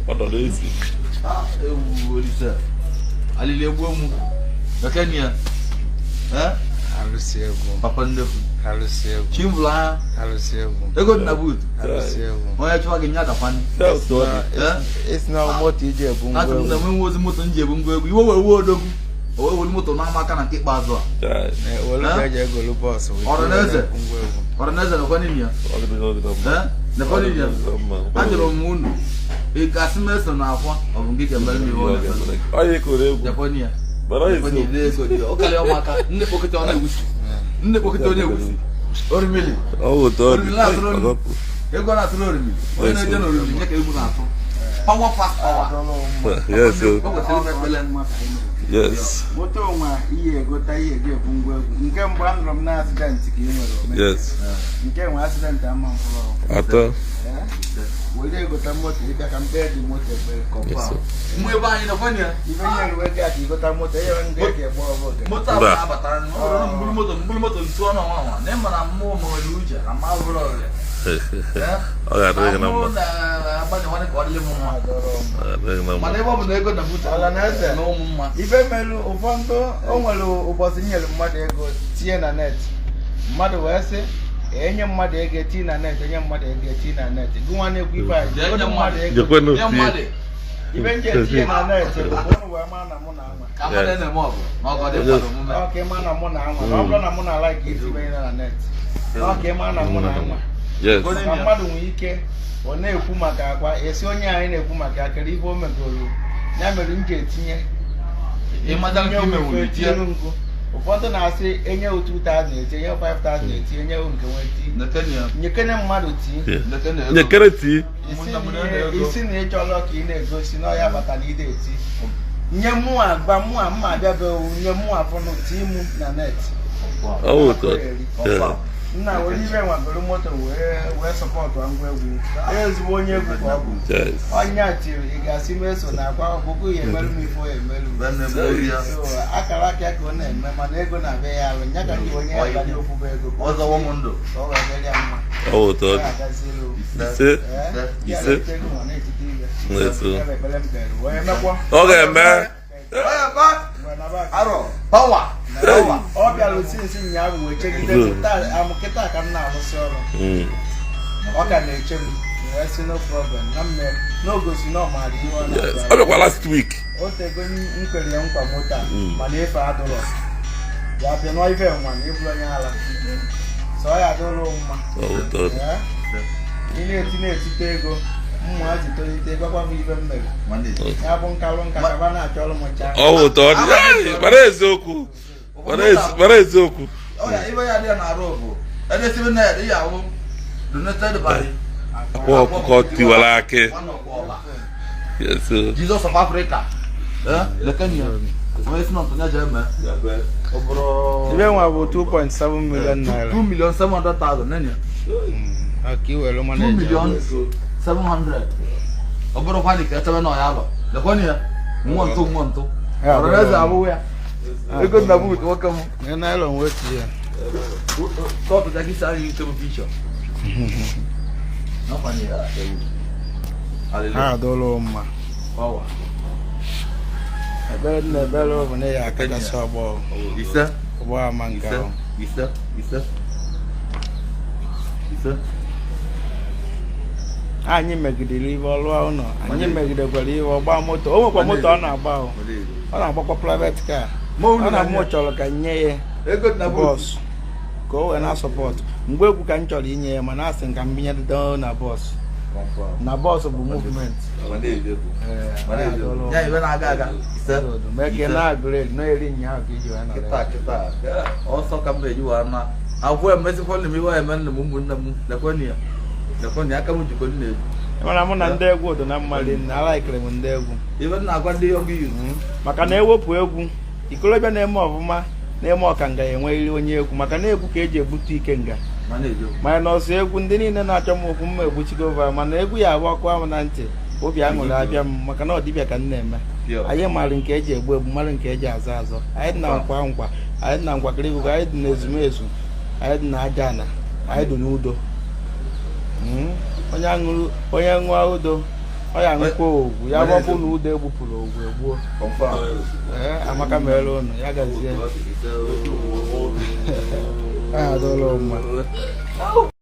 Odolezi. Olisa. Alusi-egwu mu. Bekenia. Alusi-egwu. Papa ndefu. Alusi-egwu. Chimvula. Alusi-egwu. Ego na boot. Alusi-egwu. Oya chwa ginya da pani. It's now moto ije ebu Atu na mwe moto nje ebu ngwe egwu. Iwo we odogwu. Owe woli moto na maka na nke ikpeazụ a. Wolu gaje egolu boss. Oraneze na kwani niya. Na kwani niya. Ajero munu. E gasimeso na Akwa. Obu ngike mbele mi wona. Oye kore egwu. Na kwani ya. Bara isi. Kwani ego dio. Okale o maka. Nne pokete ona ewusi. Nne pokete ona ewusi. Orimili. Oh, to. Ego na tro orimili. Oye na je na orimili nye ka egwu na atụ. Power fast power. Yes. Yes. Moto nwa ihe egota ihe ga-ebu ngwa egwu. Nke mbụ anụrụ m na accident ka ị nwere. Yes. Nke nwe accident ama mfụrụ. Atọ. Wele egota moto ịbịa ka mpe dị moto ekpere kọmpa. Mwe ba anyị na kwani ya. Ibe nye ruwe ga ka igota moto ihe nga ga egbo obodo. Moto a abatara mbulu moto ntu ọnụ nwa. Na mara mmụọ ma wele uche na ma bụrụ ọrịa. Ọ ga-adịrị gị na mma. Mana ebe ọ bụ na ego na buta Ala na eze na ụmụ mma. ife melu ụfọdụ o nwere ụbọchị nyere mmadụ ego tinye na net. Mmadụ wee sị enye mmadụ ego eti na net, enye mmadụ ego eti na net. Gụnwa na-ekwu ife anyị. Enye mmadụ ego. Ibe nje tinye na net bụ ụnụ wee maa na mụ na anwa. Ka mmadụ na-eme ọgụ na ọgọ dị mmadụ omume. Ọ ka ịma na mụ na anwa. Na ọ bụrụ na mụ na like itinye na net. Ọ ka ịma na mụ na anwa. Yes. Na mmadụ nwere ike ọ na-ekwu maka Akwa esi onye anyị na-ekwu maka akara ife o megoro ya mere m ji etinye Ịmata nke ime wuru tie. Ụfọdụ na-asị enye 2,000 eti, enye 5,000 eti, enye nke nweti nyekene mmadụ tii Nyekere tii. isi na ịchọrọ ka ị na-egosi na ọya batara ide eti nye mụa gba mụa mma abịabe nye mụa fọnụ tii mụ na net. Oh, God. Nna were ibe nwagoro moto wee sọpọtụ ngwa egwu ezigbo onye egwu ka ọ bụ onye tiri ị ga-asị meso na Akwa ọgụgụ ya emerụ m ifo ya emerụ akara aka ka ọ na-eme mana ego na-abịa ya alụ nya ka ndị onye ya gara okwube ego ọzọwọ m ndụ ọ ga-adịrị ya mma. Oh, to. Ise. Ọ ga-eme. Arọ power. Ọ bịara osinsi ụnyaahụ wee chegide amụkịta ka m na-arụsị ọrụ ọ ka na-eche m wee sị no problem na mme n'ogosi na ọmara ihe ọ na-abịa. Ọ bịakwa last week. O tego nkwere ya nkwa moto a mana efe adụrọ ya bịa nọ ife nwa na ịbụrụ onye ala so ọ ya adụrụ mma. Ị na-etite ego mmụ ha ji tolite gwakwa m ife m mere ya bụ nkalụ nka kaba na-achọrọ m ncha. Ọ ụtọ ọ dị. Gbara eziokwu. Gbara eziokwu. Ibe ya dị na arụ bụ edesibe na ya dị ya ahụ donated by Akwa okuko tiwara akị. Yes. Jesus of Africa. Lekenia. Onye si na ntụnya je eme. Ibe nwa bụ 2.7 million naira. 2,700,000 nenya. Aki welu mana 2,700,000. Ọ bụrụ kwa dị ka echebe na ọ ya alọ. Lekenia. Mmụọ ntụ. Ọrịa abụghị ya. Ego na boot nwoke m. na nylon wetu ya. Tọpụ jaki sa anyị ite picture. N'ọkwanye ya ewu. Ha adọrọ mma. Power. Ebere na ebere ọ bụ na ya akachasị ọgbọ. Ise. Ọgbọ ama nke ahụ. Ise. Anyị megidere ihe ọlụ ahụ nọ. Anyị megidekwara ihe ọgba moto. O nwekwa moto ọ na-agba ahụ. Ọ na-agbakwa private car. Ọ na-amụ chọrọ ka nye ya bọs ka o wee na-asọpọtụ. Mgbe egwu ka m chọrọ inye ya mana asị ka m binye do na bọs. Na bọs bụ movement. Ya iwe na-aga. Meke na-agrade na-eri nya ahụ ka iji wee nọrọ. Kịta. Ọsọ ka m eji wa na. Abụọ emesịkwa na iwe eme nna m ụmụnne m. Lekweni aka m jikọ nna egwu. Mana mụ na ndị egwu dị na mmadụ na alaikere m ndị egwu. Ibe na-agwa ndị ọgụ izu. Maka na ewepụ egwu ikolobịa na-eme ọfụma na-eme ọka nga enweghị onye egwu maka na egwu ka eji egbute ike nga mana n'ọsọ egwu ndị niile na-achọ m okwu mma egbuchigo ova mana egwu ya abụ ọkụ ahụ na ntị obi aṅụrị abịa m maka na ọdịbịa ka m na-eme anyị maara nke eji egbu egbu mara nke eji azọ azọ anyị dị na nkwa nkwa anyị dị na nkwakịrị igwu anyị dị na ezumezu anyị dị na aja ana anyị dị n'udo onye ṅụọ udo ọ ya ṅụkwa ogwu ya gbapụ na udo egbupụrụ ogwu egbuo amaka mere ụnụ ya gazie adụla mma